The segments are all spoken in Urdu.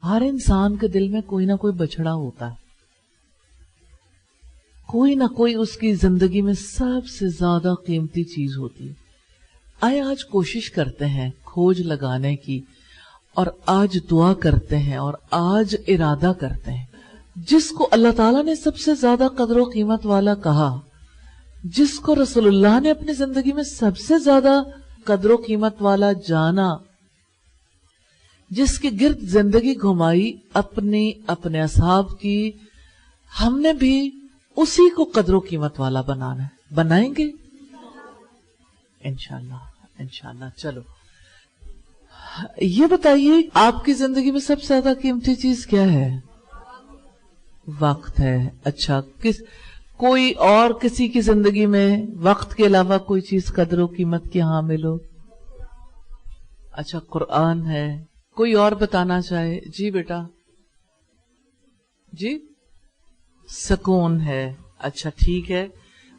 ہر انسان کے دل میں کوئی نہ کوئی بچڑا ہوتا ہے، کوئی نہ کوئی اس کی زندگی میں سب سے زیادہ قیمتی چیز ہوتی ہے۔ آئے آج کوشش کرتے ہیں کھوج لگانے کی، اور آج دعا کرتے ہیں اور آج ارادہ کرتے ہیں جس کو اللہ تعالیٰ نے سب سے زیادہ قدر و قیمت والا کہا، جس کو رسول اللہ نے اپنی زندگی میں سب سے زیادہ قدر و قیمت والا جانا، جس کے گرد زندگی گھمائی اپنے اصحاب کی، ہم نے بھی اسی کو قدر و قیمت والا بنانا ہے۔ بنائیں گے انشاءاللہ۔ چلو یہ بتائیے آپ کی زندگی میں سب سے زیادہ قیمتی چیز کیا ہے؟ وقت ہے۔ اچھا، کوئی اور کسی کی زندگی میں وقت کے علاوہ کوئی چیز قدر و قیمت کی حامل ہو؟ اچھا، قرآن ہے۔ کوئی اور بتانا چاہے؟ جی بیٹا جی، سکون ہے۔ اچھا ٹھیک ہے،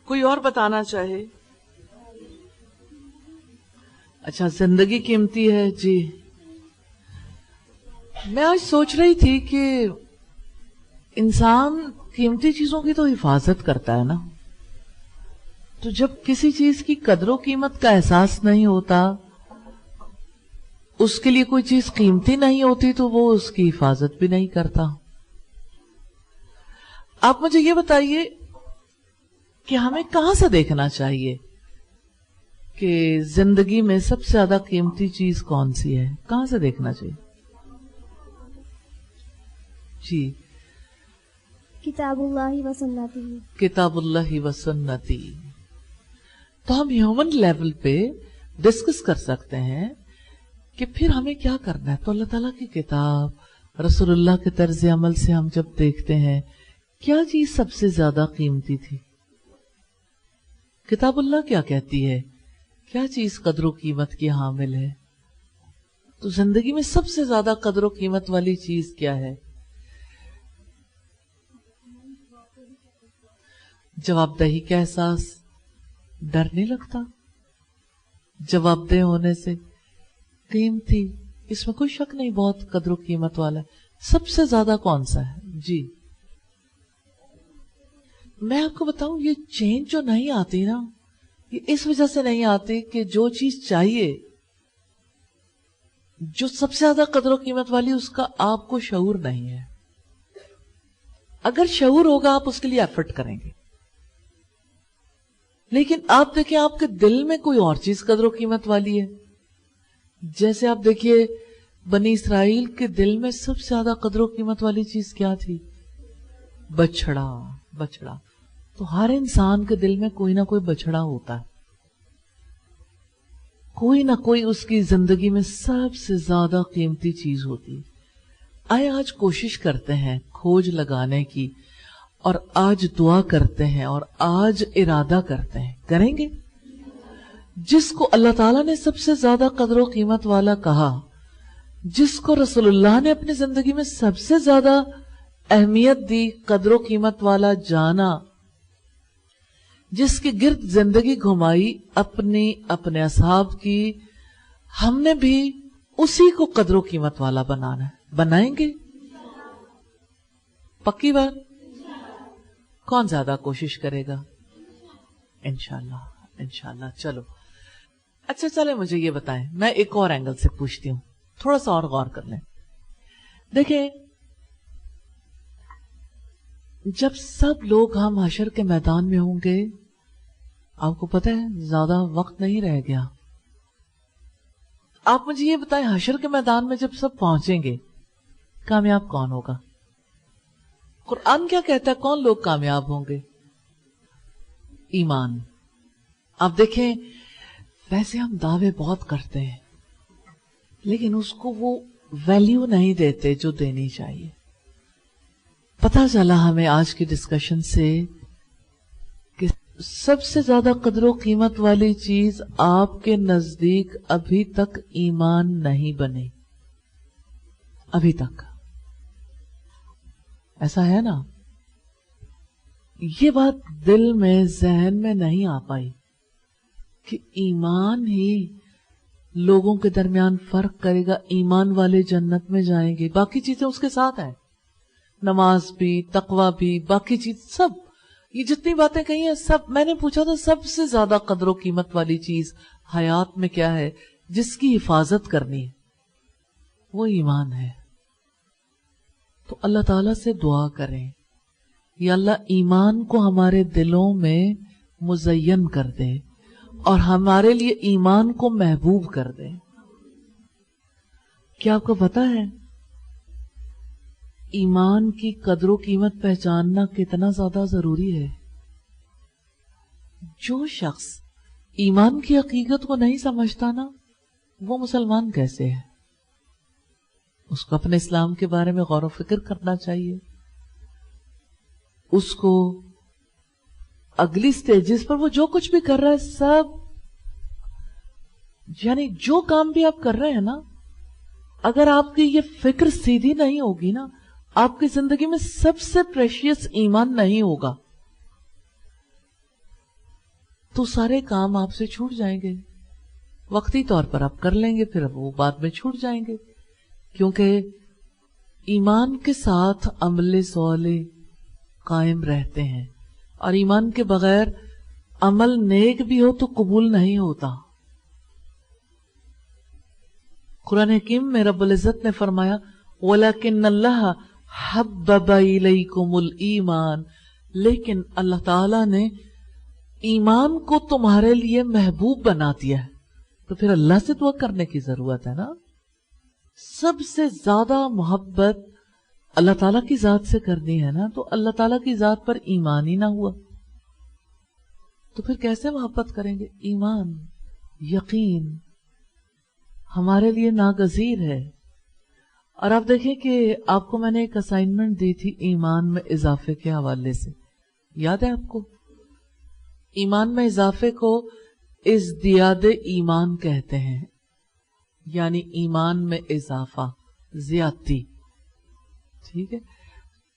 کوئی اور بتانا چاہے؟ اچھا، زندگی قیمتی ہے۔ جی، میں آج سوچ رہی تھی کہ انسان قیمتی چیزوں کی تو حفاظت کرتا ہے نا، تو جب کسی چیز کی قدر و قیمت کا احساس نہیں ہوتا، اس کے لیے کوئی چیز قیمتی نہیں ہوتی، تو وہ اس کی حفاظت بھی نہیں کرتا۔ آپ مجھے یہ بتائیے کہ ہمیں کہاں سے دیکھنا چاہیے کہ زندگی میں سب سے زیادہ قیمتی چیز کون سی ہے؟ کہاں سے دیکھنا چاہیے؟ جی، کتاب اللہ و سنتی۔ کتاب اللہ و سنتی۔ تو ہم ہیومن لیول پہ ڈسکس کر سکتے ہیں کہ پھر ہمیں کیا کرنا ہے۔ تو اللہ تعالیٰ کی کتاب، رسول اللہ کے طرز عمل سے ہم جب دیکھتے ہیں کیا چیز سب سے زیادہ قیمتی تھی، کتاب اللہ کیا کہتی ہے، کیا چیز قدر و قیمت کی حامل ہے، تو زندگی میں سب سے زیادہ قدر و قیمت والی چیز کیا ہے؟ جواب دہی کا احساس، ڈر نہیں لگتا جواب دہ ہونے سے؟ قیمتی، اس میں کوئی شک نہیں، بہت قدر و قیمت والا ہے۔ سب سے زیادہ کون سا ہے؟ جی، میں آپ کو بتاؤں، یہ چینج جو نہیں آتی نا، یہ اس وجہ سے نہیں آتی کہ جو چیز چاہیے، جو سب سے زیادہ قدر و قیمت والی، اس کا آپ کو شعور نہیں ہے۔ اگر شعور ہوگا آپ اس کے لیے ایفرٹ کریں گے، لیکن آپ دیکھیں آپ کے دل میں کوئی اور چیز قدر و قیمت والی ہے۔ جیسے آپ دیکھیے بنی اسرائیل کے دل میں سب سے زیادہ قدر و قیمت والی چیز کیا تھی؟ بچڑا۔ تو ہر انسان کے دل میں کوئی نہ کوئی بچڑا ہوتا ہے، کوئی نہ کوئی اس کی زندگی میں سب سے زیادہ قیمتی چیز ہوتی ہے۔ آئے آج کوشش کرتے ہیں کھوج لگانے کی، اور آج دعا کرتے ہیں اور آج ارادہ کرتے ہیں، کریں گے جس کو اللہ تعالیٰ نے سب سے زیادہ قدر و قیمت والا کہا، جس کو رسول اللہ نے اپنی زندگی میں سب سے زیادہ اہمیت دی، قدر و قیمت والا جانا، جس کے گرد زندگی گھمائی اپنے اصحاب کی، ہم نے بھی اسی کو قدر و قیمت والا بنانا ہے۔ بنائیں گے پکی بات؟ کون زیادہ کوشش کرے گا؟ انشاءاللہ۔ چلو اچھا، چلے مجھے یہ بتائیں، میں ایک اور اینگل سے پوچھتی ہوں، تھوڑا سا اور غور کر لیں۔ دیکھیں، جب سب لوگ ہم حشر کے میدان میں ہوں گے، آپ کو پتہ ہے زیادہ وقت نہیں رہ گیا۔ آپ مجھے یہ بتائیں، حشر کے میدان میں جب سب پہنچیں گے، کامیاب کون ہوگا؟ قرآن کیا کہتا ہے، کون لوگ کامیاب ہوں گے؟ ایمان۔ آپ دیکھیں، ویسے ہم دعوے بہت کرتے ہیں، لیکن اس کو وہ ویلیو نہیں دیتے جو دینی چاہیے۔ پتہ چلا ہمیں آج کی ڈسکشن سے کہ سب سے زیادہ قدر و قیمت والی چیز آپ کے نزدیک ابھی تک ایمان نہیں بنی، ابھی تک ایسا ہے نا؟ یہ بات دل میں ذہن میں نہیں آ پائی کہ ایمان ہی لوگوں کے درمیان فرق کرے گا، ایمان والے جنت میں جائیں گے، باقی چیزیں اس کے ساتھ ہیں، نماز بھی، تقوی بھی، باقی چیز سب، یہ جتنی باتیں کہی ہیں سب، میں نے پوچھا تھا سب سے زیادہ قدر و قیمت والی چیز حیات میں کیا ہے جس کی حفاظت کرنی ہے؟ وہ ایمان ہے۔ تو اللہ تعالیٰ سے دعا کریں، یا اللہ ایمان کو ہمارے دلوں میں مزین کر دے اور ہمارے لیے ایمان کو محبوب کر دے۔ کیا آپ کو پتا ہے ایمان کی قدر و قیمت پہچاننا کتنا زیادہ ضروری ہے؟ جو شخص ایمان کی حقیقت کو نہیں سمجھتا نا، وہ مسلمان کیسے ہے؟ اس کو اپنے اسلام کے بارے میں غور و فکر کرنا چاہیے، اس کو اگلی سٹیجز پر وہ جو کچھ بھی کر رہا ہے سب، یعنی جو کام بھی آپ کر رہے ہیں نا، اگر آپ کی یہ فکر سیدھی نہیں ہوگی نا، آپ کی زندگی میں سب سے پریشیس ایمان نہیں ہوگا تو سارے کام آپ سے چھوٹ جائیں گے، وقتی طور پر آپ کر لیں گے، پھر وہ بعد میں چھوٹ جائیں گے، کیونکہ ایمان کے ساتھ عمل صالح قائم رہتے ہیں، اور ایمان کے بغیر عمل نیک بھی ہو تو قبول نہیں ہوتا۔ قرآن حکیم میں رب العزت نے فرمایا وَلَكِنَّ اللَّهَ حَبَّبَ إِلَيْكُمُ الْإِيمَانَ، لیکن اللہ تعالیٰ نے ایمان کو تمہارے لیے محبوب بنا دیا ہے۔ تو پھر اللہ سے دعا کرنے کی ضرورت ہے نا۔ سب سے زیادہ محبت اللہ تعالیٰ کی ذات سے کرنی ہے نا، تو اللہ تعالیٰ کی ذات پر ایمان ہی نہ ہوا تو پھر کیسے محبت کریں گے؟ ایمان، یقین ہمارے لیے ناگزیر ہے۔ اور آپ دیکھیں کہ آپ کو میں نے ایک اسائنمنٹ دی تھی ایمان میں اضافے کے حوالے سے، یاد ہے آپ کو؟ ایمان میں اضافے کو ازدیاد ایمان کہتے ہیں، یعنی ایمان میں اضافہ، زیادتی، ٹھیک ہے؟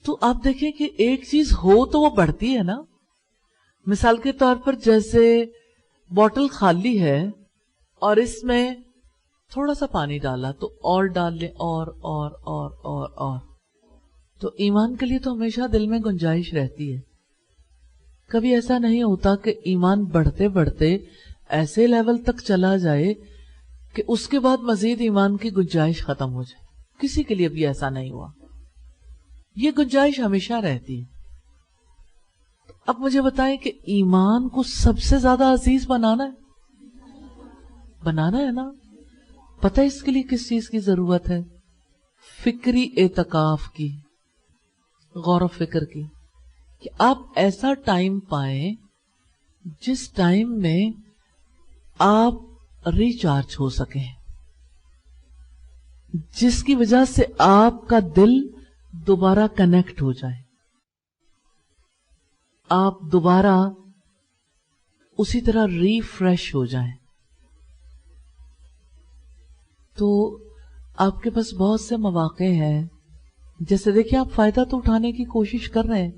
تو آپ دیکھیں کہ ایک چیز ہو تو وہ بڑھتی ہے نا۔ مثال کے طور پر جیسے بوٹل خالی ہے اور اس میں تھوڑا سا پانی ڈالا تو اور ڈال لیں، اور تو ایمان کے لیے تو ہمیشہ دل میں گنجائش رہتی ہے۔ کبھی ایسا نہیں ہوتا کہ ایمان بڑھتے بڑھتے ایسے لیول تک چلا جائے کہ اس کے بعد مزید ایمان کی گنجائش ختم ہو جائے، کسی کے لیے بھی ایسا نہیں ہوا، یہ گنجائش ہمیشہ رہتی ہے۔ اب مجھے بتائیں کہ ایمان کو سب سے زیادہ عزیز بنانا ہے نا؟ پتہ ہے اس کے لیے کس چیز کی ضرورت ہے؟ فکری اعتکاف کی، غور و فکر کی، کہ آپ ایسا ٹائم پائیں جس ٹائم میں آپ ریچارج ہو سکیں، جس کی وجہ سے آپ کا دل دوبارہ کنیکٹ ہو جائے، آپ دوبارہ اسی طرح ریفریش ہو جائیں۔ تو آپ کے پاس بہت سے مواقع ہیں، جیسے دیکھیں آپ فائدہ تو اٹھانے کی کوشش کر رہے ہیں،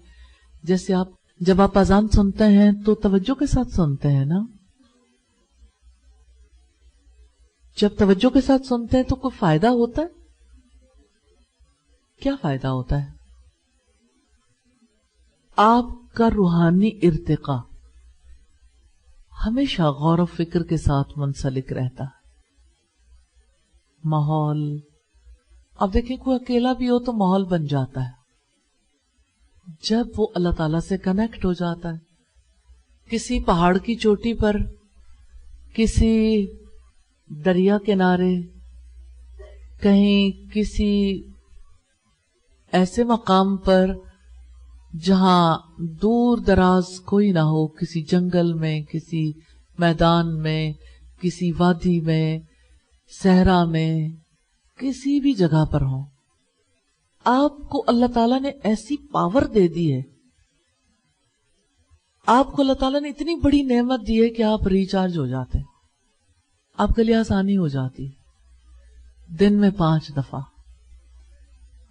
جیسے آپ جب آپ اذان سنتے ہیں تو توجہ کے ساتھ سنتے ہیں نا، جب توجہ کے ساتھ سنتے ہیں تو کوئی فائدہ ہوتا ہے؟ کیا فائدہ ہوتا ہے؟ آپ کا روحانی ارتقاء ہمیشہ غور و فکر کے ساتھ منسلک رہتا ہے۔ ماحول، اب دیکھیں کوئی اکیلا بھی ہو تو ماحول بن جاتا ہے جب وہ اللہ تعالیٰ سے کنیکٹ ہو جاتا ہے۔ کسی پہاڑ کی چوٹی پر، کسی دریا کنارے، کہیں کسی ایسے مقام پر جہاں دور دراز کوئی نہ ہو، کسی جنگل میں، کسی میدان میں، کسی وادی میں، صحرا میں، کسی بھی جگہ پر ہو، آپ کو اللہ تعالیٰ نے ایسی پاور دے دی ہے، آپ کو اللہ تعالیٰ نے اتنی بڑی نعمت دی ہے کہ آپ ریچارج ہو جاتے ہیں، آپ کے لیے آسانی ہو جاتی ہے۔ دن میں 5 دفعہ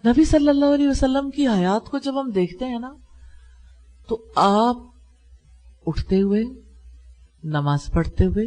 نبی صلی اللہ علیہ وسلم کی حیات کو جب ہم دیکھتے ہیں نا، تو آپ اٹھتے ہوئے، نماز پڑھتے ہوئے،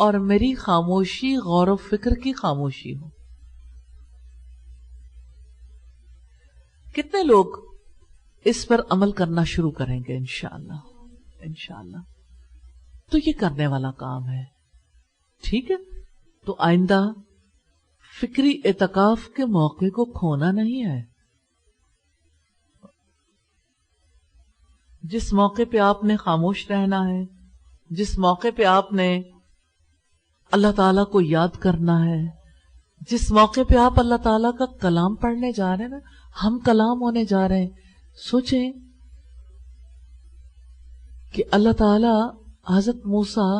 اور میری خاموشی غور و فکر کی خاموشی ہو. کتنے لوگ اس پر عمل کرنا شروع کریں گے انشاءاللہ؟ انشاءاللہ. تو یہ کرنے والا کام ہے. ٹھیک ہے. تو آئندہ فکری اعتکاف کے موقع کو کھونا نہیں ہے. جس موقع پہ آپ نے خاموش رہنا ہے، جس موقع پہ آپ نے اللہ تعالیٰ کو یاد کرنا ہے، جس موقع پہ آپ اللہ تعالیٰ کا کلام پڑھنے جا رہے ہیں نا، ہم کلام ہونے جا رہے ہیں. سوچیں کہ اللہ تعالیٰ حضرت موسیٰ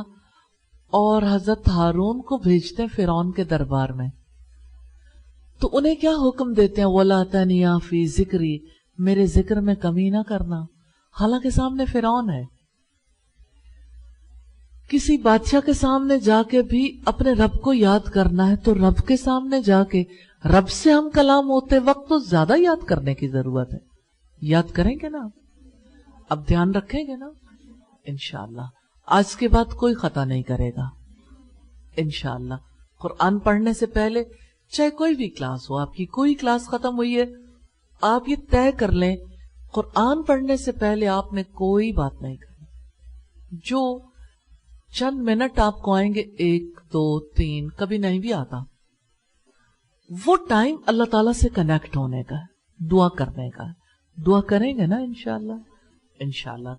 اور حضرت ہارون کو بھیجتے ہیں فرعون کے دربار میں، تو انہیں کیا حکم دیتے ہیں؟ وَلَا تَنِيَا فِي ذِكْرِي، میرے ذکر میں کمی نہ کرنا. حالانکہ سامنے فرعون ہے. کسی بادشاہ کے سامنے جا کے بھی اپنے رب کو یاد کرنا ہے تو رب کے سامنے جا کے رب سے ہم کلام ہوتے وقت تو زیادہ یاد کرنے کی ضرورت ہے. یاد کریں گے نا؟ اب دھیان رکھیں گے نا؟ انشاءاللہ آج کے بعد کوئی خطا نہیں کرے گا انشاءاللہ. قرآن پڑھنے سے پہلے چاہے کوئی بھی کلاس ہو، آپ کی کوئی کلاس ختم ہوئی ہے، آپ یہ طے کر لیں قرآن پڑھنے سے پہلے آپ نے کوئی بات نہیں کرنی. جو چند منٹ آپ کو آئیں گے، 1 2 3 کبھی نہیں بھی آتا، وہ ٹائم اللہ تعالیٰ سے کنیکٹ ہونے کا ہے، دعا کرنے کا ہے. دعا کریں گے نا انشاءاللہ؟ انشاءاللہ.